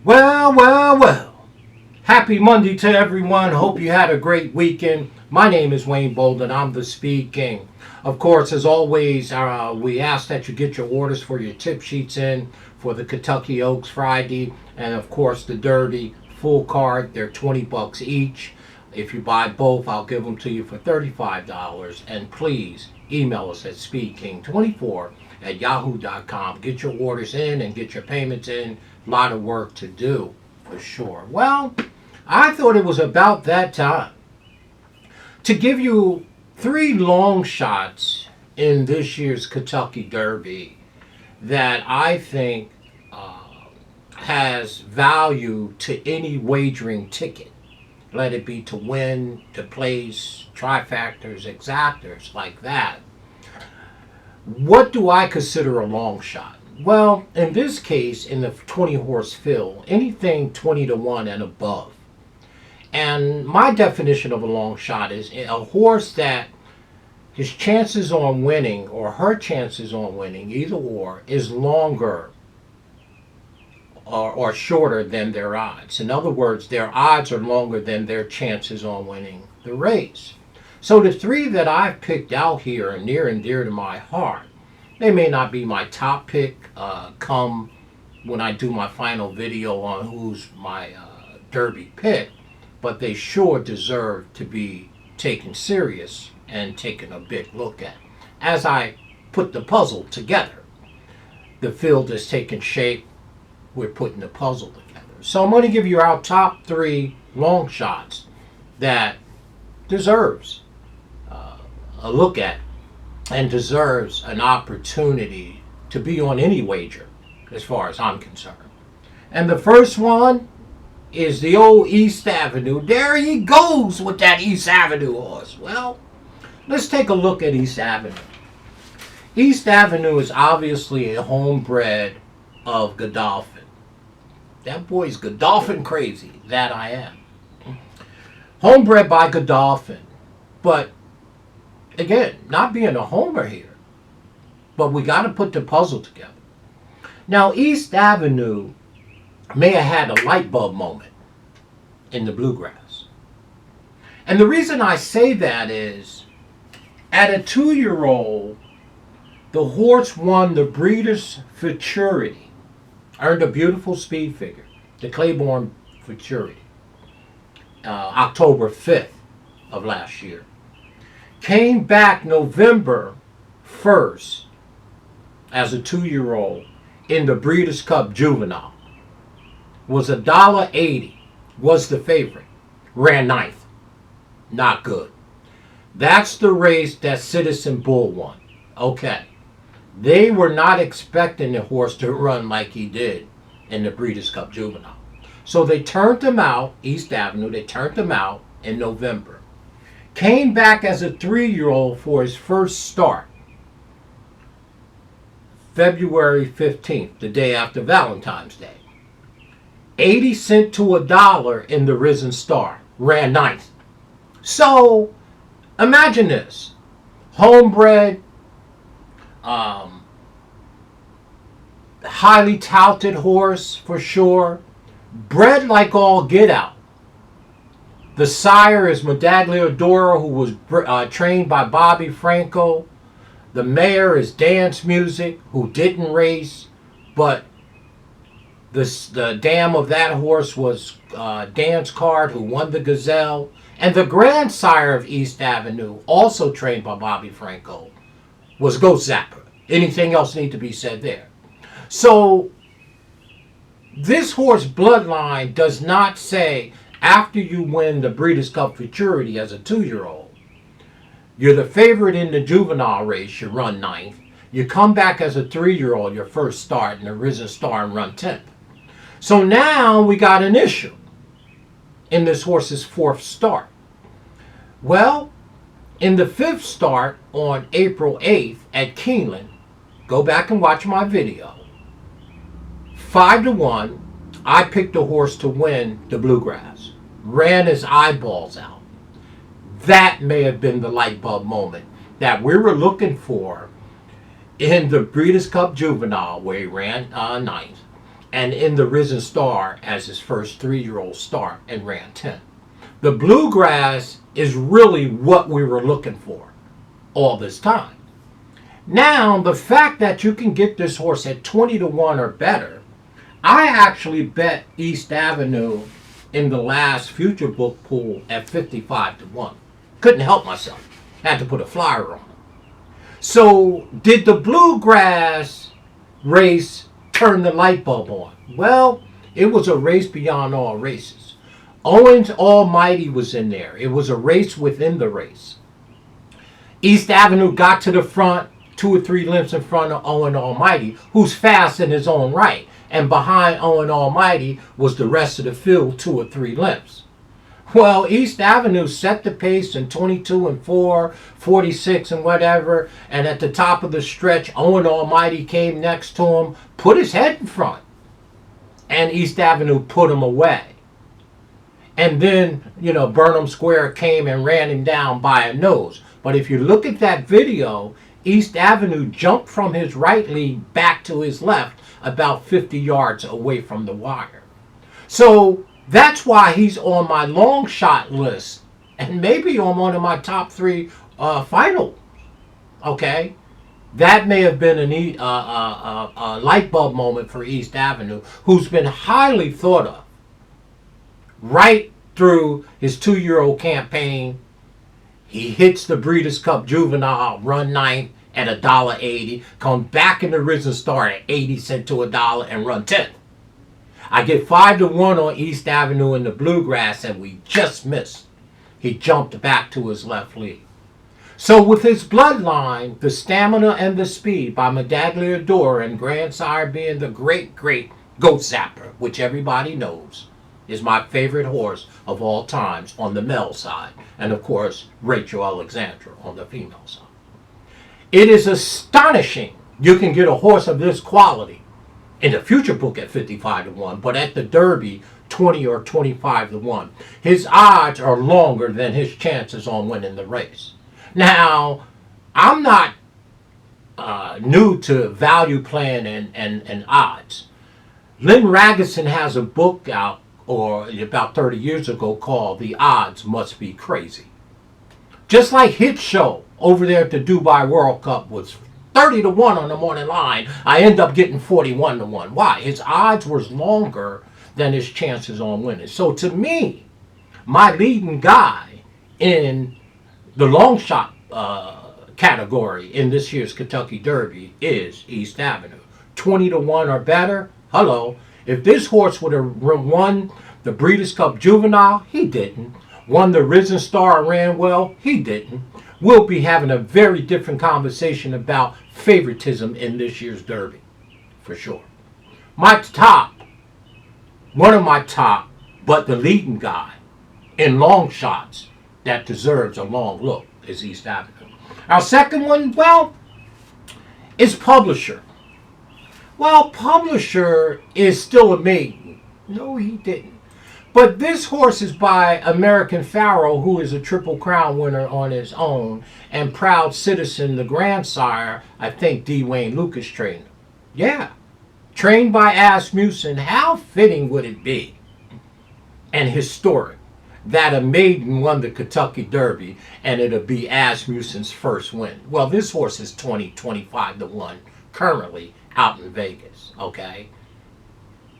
Well. Happy Monday to everyone. Hope you had a great weekend. My name is Wayne Bolden. I'm the Speed King. Of course, as always, we ask that you get your orders for your tip sheets in for the Kentucky Oaks Friday. And of course, the Derby full card. They're $20 each. If you buy both, I'll give them to you for $35. And please email us at speedking24@yahoo.com. Get your orders in and get your payments in. A lot of work to do, for sure. Well, I thought it was about that time to give you 3 long shots in this year's Kentucky Derby that I think has value to any wagering ticket. Let it be to win, to place, trifactors, exactors, like that. What do I consider a long shot? Well, in this case, in the 20-horse field, anything 20 to 1 and above. And my definition of a long shot is a horse that his chances on winning, or her chances on winning, either or, is longer or shorter than their odds. In other words, their odds are longer than their chances on winning the race. So the 3 that I've picked out here are near and dear to my heart. They may not be my top pick come when I do my final video on who's my Derby pick, but they sure deserve to be taken serious and taken a big look at. As I put the puzzle together, the field is taking shape. We're putting the puzzle together. So I'm going to give you our top 3 long shots that deserves a look at and deserves an opportunity to be on any wager, as far as I'm concerned. And the first one is the old East Avenue. There he goes with that East Avenue horse. Well, let's take a look at East Avenue. East Avenue is obviously a homebred of Godolphin. That boy's Godolphin crazy. That I am. Homebred by Godolphin. But, again, not being a homer here. But we got to put the puzzle together. Now, East Avenue may have had a light bulb moment in the bluegrass. And the reason I say that is, at a 2-year-old, the horse won the Breeders' Futurity. Earned a beautiful speed figure, the Claiborne Futurity, October 5th of last year. Came back November 1st as a 2-year-old in the Breeders' Cup Juvenile. Was $1.80, was the favorite. Ran 9th. Not good. That's the race that Citizen Bull won. Okay. They were not expecting the horse to run like he did in the Breeders' Cup Juvenile. So they turned him out, East Avenue, they turned him out in November. Came back as a 3-year-old for his first start, February 15th, the day after Valentine's Day. 80 cents to $1 in the Risen Star. Ran 9th. So, imagine this. Homebred, highly touted horse for sure. Bred like all get out. The sire is Medagliadora, who was trained by Bobby Franco. The mare is Dance Music, who didn't race, but the dam of that horse was Dance Card, who won the Gazelle. And the grandsire of East Avenue, also trained by Bobby Franco, was Ghost Zapper. Anything else need to be said there? So, this horse bloodline does not say, after you win the Breeders' Cup Futurity as a 2-year-old, you're the favorite in the juvenile race, you run 9th. You come back as a 3-year-old, your first start in the Risen Star, and run 10th. So now we got an issue in this horse's 4th start. Well, in the 5th start on April 8th at Keeneland, go back and watch my video, 5 to 1, I picked a horse to win the Bluegrass. Ran his eyeballs out. That may have been the light bulb moment that we were looking for in the Breeders' Cup Juvenile, where he ran 9th. and in the Risen Star as his first 3-year-old start and ran 10th. The Bluegrass is really what we were looking for all this time. Now, the fact that you can get this horse at 20-1 or better, I actually bet East Avenue in the last future book pool at 55-1. Couldn't help myself. Had to put a flyer on it. So, did the Bluegrass race turn the light bulb on? Well, it was a race beyond all races. Owens Almighty was in there. It was a race within the race. East Avenue got to the front, 2 or 3 lengths in front of Owen Almighty, who's fast in his own right. And behind Owen Almighty was the rest of the field, 2 or 3 lengths. Well, East Avenue set the pace in 22-4, 46 and whatever, and at the top of the stretch, Owen Almighty came next to him, put his head in front, and East Avenue put him away. And then, Burnham Square came and ran him down by a nose. But if you look at that video, East Avenue jumped from his right lead back to his left about 50 yards away from the wire. So that's why he's on my long shot list and maybe on one of my top 3 finals. Okay? That may have been a light bulb moment for East Avenue, who's been highly thought of right through his 2-year-old campaign. He hits the Breeders' Cup Juvenile, run 9th at $1.80, come back in the Risen Star at 80 cents to $1 and run 10th. I get 5-1 on East Avenue in the Bluegrass, and we just missed. He jumped back to his left lead. So with his bloodline, the stamina and the speed by Medaglia D'Or and Grandsire being the great Goat Zapper, which everybody knows is my favorite horse of all times on the male side, and of course Rachel Alexandra on the female side. It is astonishing you can get a horse of this quality in the future book at 55-1, but at the Derby 20 or 25-1. His odds are longer than his chances on winning the race. Now, I'm not new to value playing and odds. Lynn Ragusan has a book out about 30 years ago called The Odds Must Be Crazy. Just like Hit Show over there at the Dubai World Cup was 30-1 on the morning line, I end up getting 41-1. Why? His odds was longer than his chances on winning. So to me, my leading guy in the long shot category in this year's Kentucky Derby is East Avenue. 20-1 or better. Hello. If this horse would have won the Breeders' Cup Juvenile, he didn't. Won the Risen Star and ran well, he didn't. We'll be having a very different conversation about favoritism in this year's Derby, for sure. One of my top, but the leading guy in long shots that deserves a long look is East Avenue. Our second one, is Publisher. Well, Publisher is still a maiden. No, he didn't. But this horse is by American Pharaoh, who is a Triple Crown winner on his own, and Proud Citizen, the grandsire, I think D. Wayne Lucas trained him. Yeah. Trained by Asmussen. How fitting would it be, and historic, that a maiden won the Kentucky Derby and it'll be Asmussen's first win? Well, this horse is 25-1 currently out in Vegas, okay?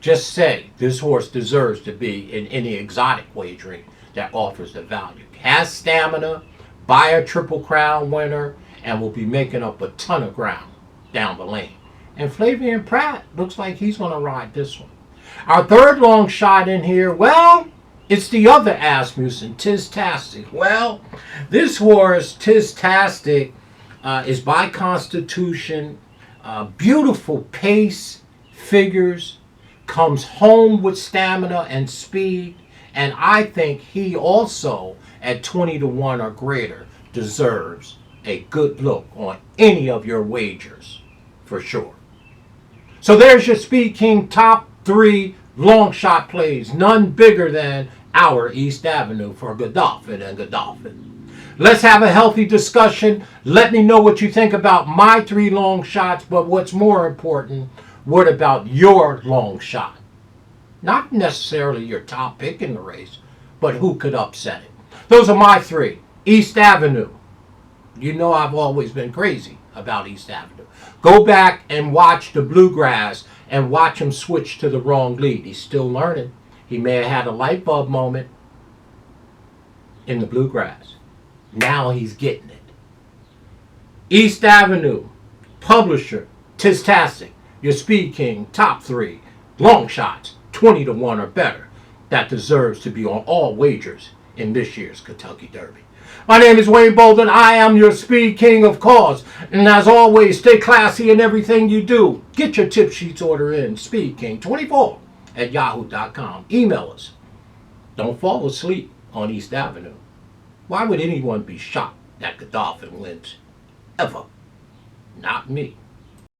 Just say this horse deserves to be in any exotic wagering that offers the value. Has stamina, by a Triple Crown winner, and will be making up a ton of ground down the lane. And Flavian Pratt looks like he's going to ride this one. Our third long shot in here, it's the other Asmussen, Tistastic. Well, this horse, Tistastic, is by Constitution, beautiful pace, figures, comes home with stamina and speed, and I think he also, at 20-1 or greater, deserves a good look on any of your wagers, for sure. So there's your Speed King top 3 long shot plays, none bigger than our East Avenue for Godolphin and Godolphin. Let's have a healthy discussion. Let me know what you think about my 3 long shots, but what's more important, What about your long shot? Not necessarily your top pick in the race, but who could upset it? Those are my three. East Avenue. You know I've always been crazy about East Avenue. Go back and watch the Bluegrass and watch him switch to the wrong lead. He's still learning. He may have had a light bulb moment in the Bluegrass. Now he's getting it. East Avenue, Publisher, Tistastic, your Speed King, top three, long shots, 20 to 1 or better. That deserves to be on all wagers in this year's Kentucky Derby. My name is Wayne Bolden. I am your Speed King, of course. And as always, stay classy in everything you do. Get your tip sheets order in, speedking24@yahoo.com. Email us. Don't fall asleep on East Avenue. Why would anyone be shocked that Godolphin wins? Ever. Not me.